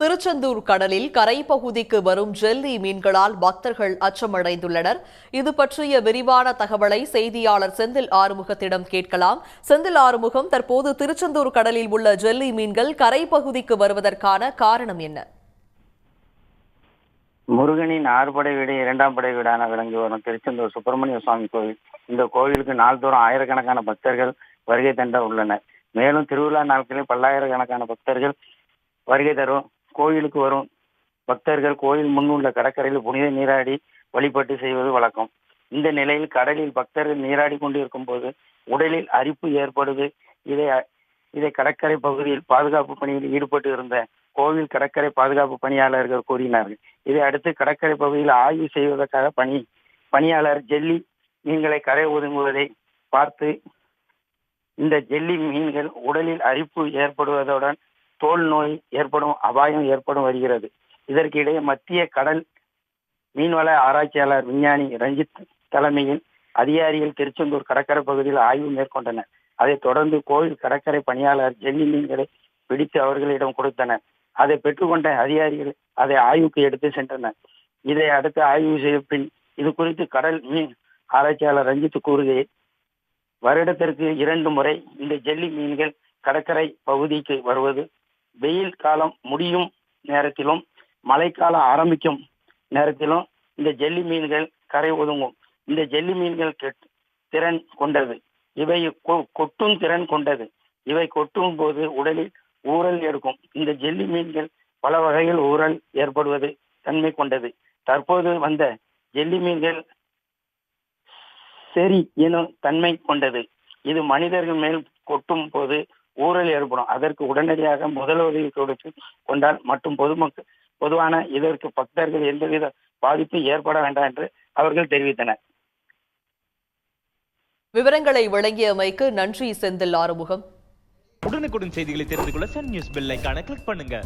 திருச்செந்தூர் கடலில் கரைப்பகுதிக்கு வரும் ஜெல்லி மீன்களால் பக்தர்கள் அச்சமடைந்துள்ளனர். இது பற்றிய விரிவான தகவலை செய்தியாளர் செந்தில் ஆறுமுகத்திடம் கேட்கலாம். செந்தில் ஆறுமுகம், தற்போது திருச்செந்தூர் கடலில் உள்ள ஜெல்லி மீன்கள் கரைப்பகுதிக்கு வருவதற்கான காரணம் என்ன? முருகனின் ஆறுபடை வீடு இரண்டாம் படை வீடான விளங்கி வரும் திருச்செந்தூர் சுப்பிரமணிய சுவாமி கோவில். இந்த கோவிலுக்கு நாள்தோறும் ஆயிரக்கணக்கான பக்தர்கள் வருகை தந்த உள்ளனர். மேலும் திருவிழா நாட்களில் பல்லாயிரக்கணக்கான பக்தர்கள் வருகை தரும். கோயிலுக்கு வரும் பக்தர்கள் கோயில் முன்னுள்ள கடற்கரையில் புனித நீராடி வழிபட்டு செய்வது வழக்கம். இந்த நிலையில் கடலில் பக்தர்கள் நீராடி கொண்டிருக்கும் போது உடலில் அரிப்பு ஏற்படுது. இதை கடற்கரை பகுதியில் பாதுகாப்பு பணியில் ஈடுபட்டு இருந்த கோவில் கடற்கரை பாதுகாப்பு பணியாளர்கள் கூறினார்கள். இதை அடுத்து கடற்கரை பகுதியில் ஆய்வு செய்வதற்காக பணியாளர் ஜெல்லி மீன்களை கரை ஒதுங்குவதை பார்த்து இந்த ஜெல்லி மீன்கள் உடலில் அரிப்பு ஏற்படுவதுடன் தோல் நோய் ஏற்படும் அபாயம் ஏற்படும் வருகிறது. இதற்கிடையே மத்திய கடல் மீன்வள ஆராய்ச்சியாளர் விஞ்ஞானி ரஞ்சித் தலைமையில் அதிகாரிகள் திருச்செந்தூர் கடற்கரை பகுதியில் ஆய்வு மேற்கொண்டனர். அதைத் தொடர்ந்து கோவில் கடற்கரை பணியாளர் ஜெல்லி மீன்களை பிடித்து அவர்களிடம் கொடுத்தனர். அதை பெற்றுக்கொண்ட அதிகாரிகள் அதை ஆய்வுக்கு எடுத்து சென்றனர். இதை அடுத்து ஆய்வு செய்த பின் இது குறித்து கடல் மீன் ஆராய்ச்சியாளர் ரஞ்சித் கூறுகையில், வருடத்திற்கு 2 முறை இந்த ஜெல்லி மீன்கள் கடற்கரை பகுதிக்கு வருவது வெயில் காலம் முடியும் நேரத்திலும் மழைக்காலம் ஆரம்பிக்கும் நேரத்திலும் இந்த ஜெல்லி மீன்கள் கரை ஒதுங்கும். இந்த ஜெல்லி மீன்கள் திறன் கொண்டது. இவை கொட்டும் திறன் கொண்டது. இவை கொட்டும் போது உடலில் ஊறல் எடுக்கும். இந்த ஜெல்லி மீன்கள் பல வகையில் ஊறல் ஏற்படுவது தன்மை கொண்டது. தற்போது வந்த ஜெல்லி மீன்கள் சரி எனும் தன்மை கொண்டது. இது மனிதர்கள் மேல் கொட்டும் போது ஊறல் ஏற்படும். அதற்கு உடனடியாக முதலுதவி கொடுத்து கொண்டால் மற்றும் பொதுவான இதற்கு பக்தர்கள் எந்தவித பாதிப்பும் ஏற்பட வேண்டாம் என்று அவர்கள் தெரிவித்தனர். விவரங்களை வழங்கியமைக்கு நன்றி செந்தில் ஆறுமுகம். உடனுக்குடன் செய்திகளை தெரிந்து கொள்ள சன் நியூஸ் பெல் ஐகானை கிளிக் பண்ணுங்க.